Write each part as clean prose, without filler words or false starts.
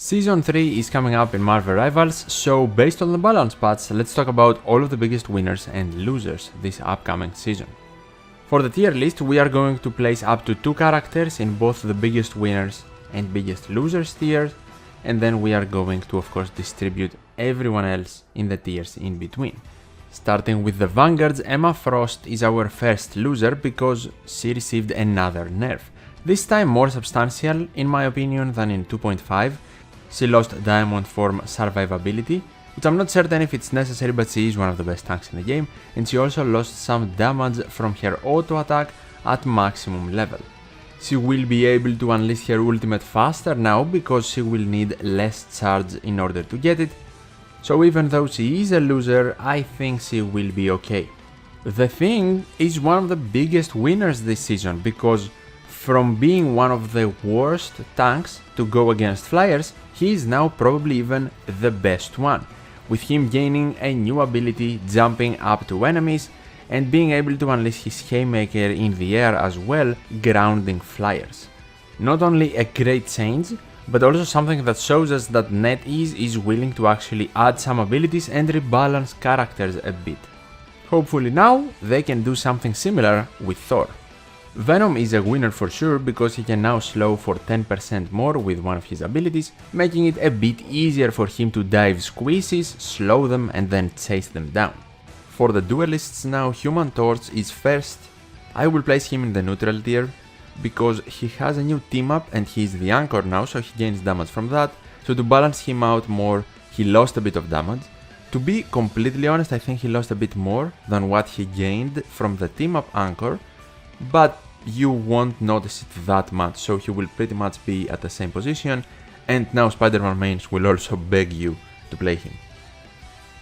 Season 3 is coming up in Marvel Rivals, so based on the balance patch, let's talk about all of the biggest winners and losers this upcoming season. For the tier list, we are going to place up to 2 characters in both the biggest winners and biggest losers tiers, and then we are going to of course distribute everyone else in the tiers in between. Starting with the Vanguards, Emma Frost is our first loser because she received another nerf. This time more substantial in my opinion than in 2.5. She lost Diamond Form survivability, which I'm not certain if it's necessary, but she is one of the best tanks in the game, and she also lost some damage from her auto attack at maximum level. She will be able to unleash her ultimate faster now because she will need less charge in order to get it, so even though she is a loser, I think she will be okay. The Thing is one of the biggest winners this season because from being one of the worst tanks to go against flyers, he is now probably even the best one, with him gaining a new ability, jumping up to enemies, and being able to unleash his Haymaker in the air as well, grounding flyers. Not only a great change, but also something that shows us that NetEase is willing to actually add some abilities and rebalance characters a bit. Hopefully now they can do something similar with Thor. Venom is a winner for sure because he can now slow for 10% more with one of his abilities, making it a bit easier for him to dive squeezes, slow them and then chase them down. For the duelists now, Human Torch is first. I will place him in the neutral tier because he has a new team up and he is the anchor now, so he gains damage from that, so to balance him out more he lost a bit of damage. To be completely honest, I think he lost a bit more than what he gained from the team up anchor, but you won't notice it that much, so he will pretty much be at the same position, and now Spiderman mains will also beg you to play him.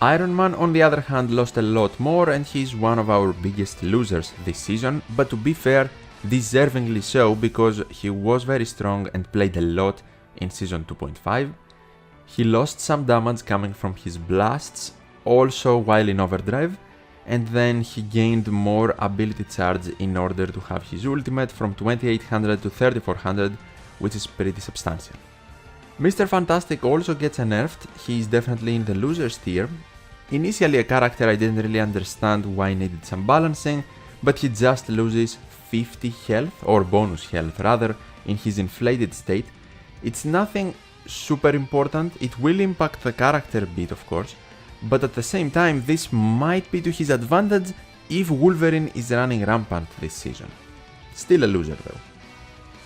Iron Man on the other hand lost a lot more and he's one of our biggest losers this season, but to be fair, deservingly so because he was very strong and played a lot in season 2.5. He lost some damage coming from his blasts, also while in overdrive, and then he gained more ability charge in order to have his ultimate from 2800 to 3400, which is pretty substantial. Mr. Fantastic also gets nerfed, he is definitely in the losers tier. Initially a character I didn't really understand why needed some balancing, but he just loses 50 health, or bonus health rather, in his inflated state. It's nothing super important, it will impact the character a bit of course, but at the same time this might be to his advantage if Wolverine is running rampant this season. Still a loser though.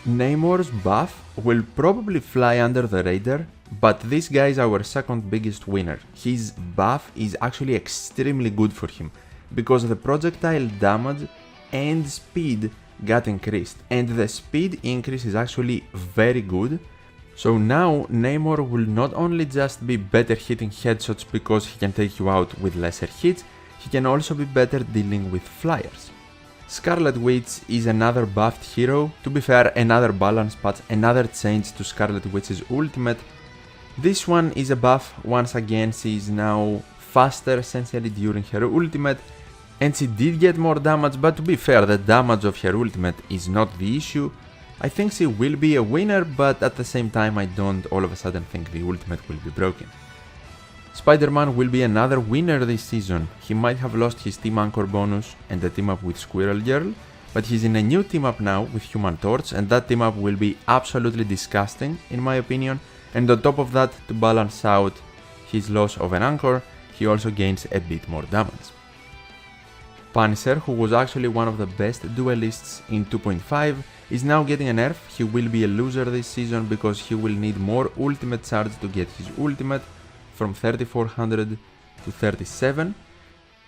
Namor's buff will probably fly under the radar, but this guy is our second biggest winner. His buff is actually extremely good for him, because the projectile damage and speed got increased, and the speed increase is actually very good. So now Namor will not only just be better hitting headshots because he can take you out with lesser hits, he can also be better dealing with flyers. Scarlet Witch is another buffed hero, to be fair another balance patch, another change to Scarlet Witch's ultimate. This one is a buff, once again she is now faster essentially during her ultimate, and she did get more damage, but to be fair the damage of her ultimate is not the issue. I think she will be a winner, but at the same time I don't all of a sudden think the ultimate will be broken. Spiderman will be another winner this season. He might have lost his team anchor bonus and the team up with Squirrel Girl, but he's in a new team up now with Human Torch, and that team up will be absolutely disgusting in my opinion, and on top of that, to balance out his loss of an anchor, he also gains a bit more damage. Punisher, who was actually one of the best duelists in 2.5, is now getting a nerf. He will be a loser this season because he will need more ultimate charge to get his ultimate from 3400 to 37,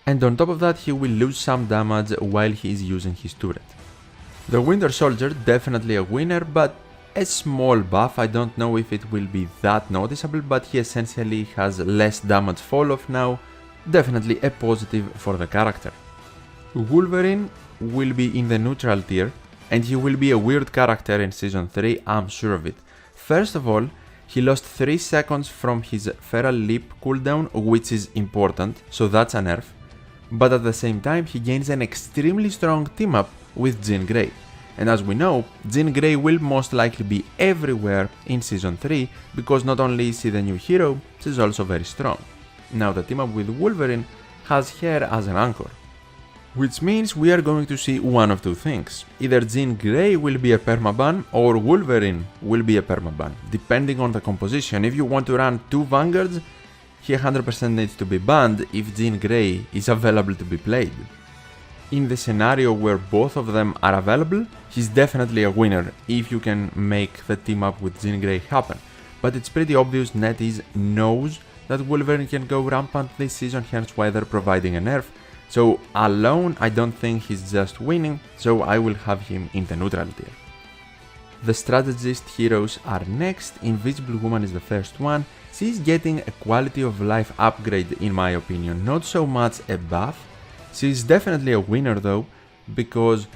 and on top of that he will lose some damage while he is using his turret. The Winter Soldier, definitely a winner, but a small buff. I don't know if it will be that noticeable, but he essentially has less damage fall off now, definitely a positive for the character. Wolverine will be in the neutral tier, and he will be a weird character in season 3, I'm sure of it. First of all, he lost 3 seconds from his Feral Leap cooldown, which is important, so that's a nerf, but at the same time he gains an extremely strong team up with Jean Grey. And as we know, Jean Grey will most likely be everywhere in Season 3 because not only is she the new hero, she's also very strong. Now the team up with Wolverine has her as an anchor. Which means we are going to see one of two things. Either Jean Grey will be a permaban or Wolverine will be a permaban, depending on the composition. If you want to run two Vanguards, he 100% needs to be banned if Jean Grey is available to be played. In the scenario where both of them are available, he's definitely a winner if you can make the team up with Jean Grey happen. But it's pretty obvious NetEase knows that Wolverine can go rampant this season, hence why they're providing a nerf. So alone, I don't think he's just winning, so I will have him in the neutral tier. The strategist heroes are next. Invisible Woman is the first one. She's getting a quality of life upgrade in my opinion, not so much a buff. She's definitely a winner though, because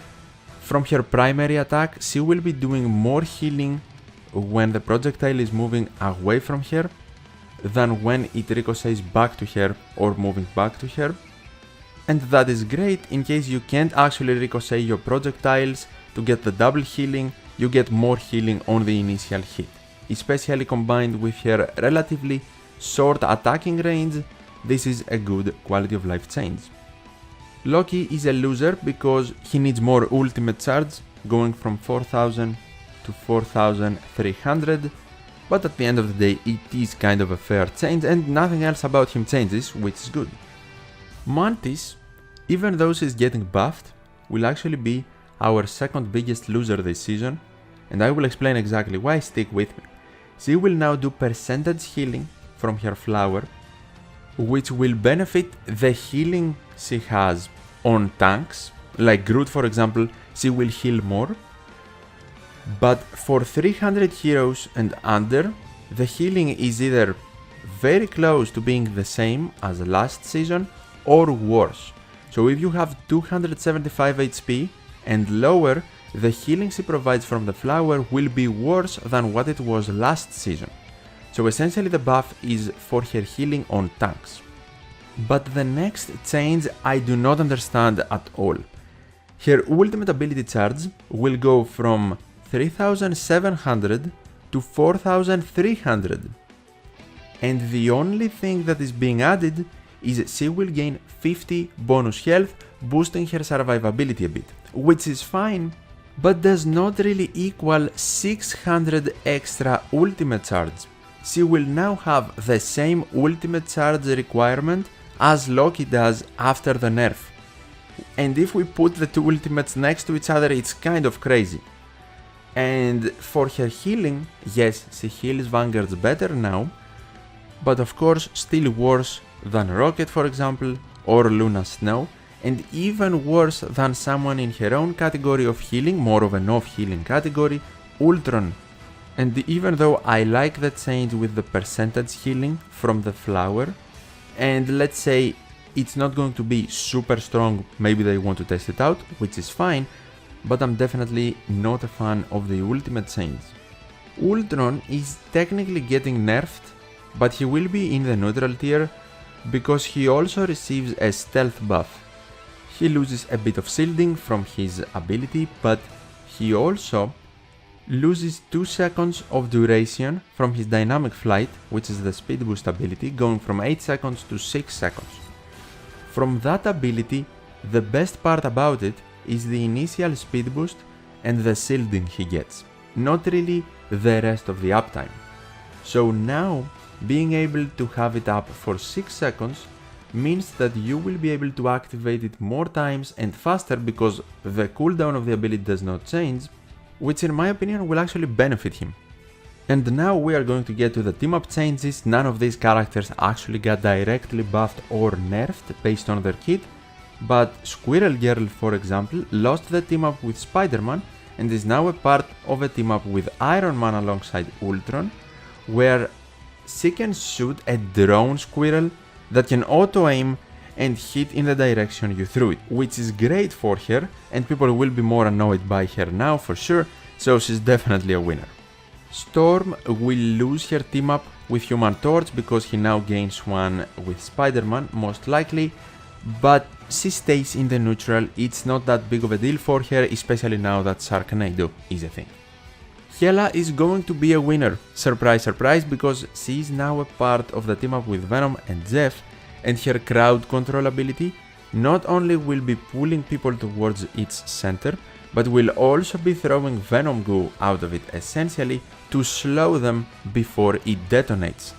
from her primary attack, she will be doing more healing when the projectile is moving away from her than when it ricochets back to her or moving back to her. And that is great in case you can't actually ricochet your projectiles to get the double healing, you get more healing on the initial hit. Especially combined with her relatively short attacking range, this is a good quality of life change. Loki is a loser because he needs more ultimate charge, going from 4000 to 4300, but at the end of the day it is kind of a fair change and nothing else about him changes, which is good. Mantis, even though she's getting buffed, will actually be our second biggest loser this season, and I will explain exactly why, stick with me. She will now do percentage healing from her flower, which will benefit the healing she has on tanks, like Groot for example, she will heal more, but for 300 heroes and under, the healing is either very close to being the same as last season or worse. So if you have 275 HP and lower, the healing she provides from the flower will be worse than what it was last season. So essentially the buff is for her healing on tanks. But the next change I do not understand at all. Her ultimate ability charge will go from 3700 to 4300. And the only thing that is being added is she will gain 50 bonus health, boosting her survivability a bit, which is fine, but does not really equal 600 extra ultimate charge. She will now have the same ultimate charge requirement as Loki does after the nerf. And if we put the two ultimates next to each other, it's kind of crazy. And for her healing, yes, she heals Vanguards better now, but of course still worse than Rocket for example, or Luna Snow, and even worse than someone in her own category of healing, more of an off-healing category, Ultron. And even though I like the change with the percentage healing from the flower, and let's say it's not going to be super strong, maybe they want to test it out, which is fine, but I'm definitely not a fan of the ultimate change. Ultron is technically getting nerfed, but he will be in the neutral tier because he also receives a stealth buff. He loses a bit of shielding from his ability, but he also loses 2 seconds of duration from his dynamic flight, which is the speed boost ability, going from 8 seconds to 6 seconds. From that ability, the best part about it is the initial speed boost and the shielding he gets, not really the rest of the uptime. So now, being able to have it up for 6 seconds means that you will be able to activate it more times and faster because the cooldown of the ability does not change, which in my opinion will actually benefit him. And now we are going to get to the team up changes. None of these characters actually got directly buffed or nerfed based on their kit, but Squirrel Girl for example lost the team up with Spiderman and is now a part of a team up with Iron Man alongside Ultron, where she can shoot a drone squirrel that can auto-aim and hit in the direction you threw it, which is great for her, and people will be more annoyed by her now for sure, so she's definitely a winner. Storm will lose her team up with Human Torch because he now gains one with Spider-Man most likely, but she stays in the neutral. It's not that big of a deal for her, especially now that Sharknado is a thing. Hela is going to be a winner, surprise surprise, because she is now a part of the team up with Venom and Jeff, and her crowd control ability not only will be pulling people towards its center, but will also be throwing Venom goo out of it essentially to slow them before it detonates.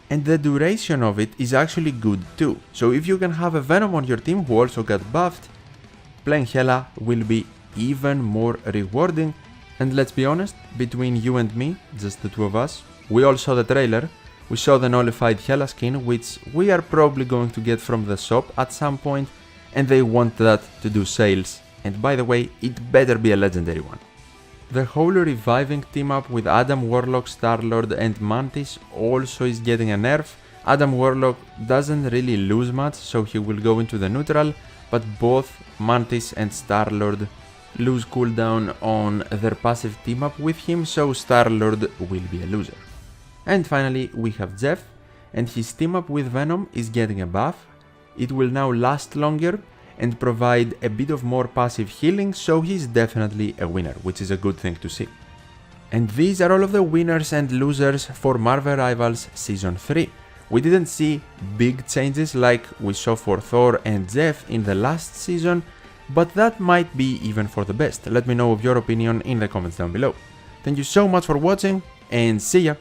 And the duration of it is actually good too, so if you can have a Venom on your team who also got buffed, playing Hela will be even more rewarding. And let's be honest, between you and me, just the two of us, we all saw the trailer, we saw the nullified Hela skin, which we are probably going to get from the shop at some point, and they want that to do sales, and by the way, it better be a legendary one. The whole reviving team up with Adam Warlock, Star-Lord and Mantis also is getting a nerf. Adam Warlock doesn't really lose much, so he will go into the neutral, but both Mantis and Star-Lord lose cooldown on their passive team up with him, so Star-Lord will be a loser. And finally we have Jeff, and his team up with Venom is getting a buff. It will now last longer and provide a bit of more passive healing, so he's definitely a winner, which is a good thing to see. And these are all of the winners and losers for Marvel Rivals Season 3. We didn't see big changes like we saw for Thor and Jeff in the last season, but that might be even for the best. Let me know of your opinion in the comments down below. Thank you so much for watching, and see ya!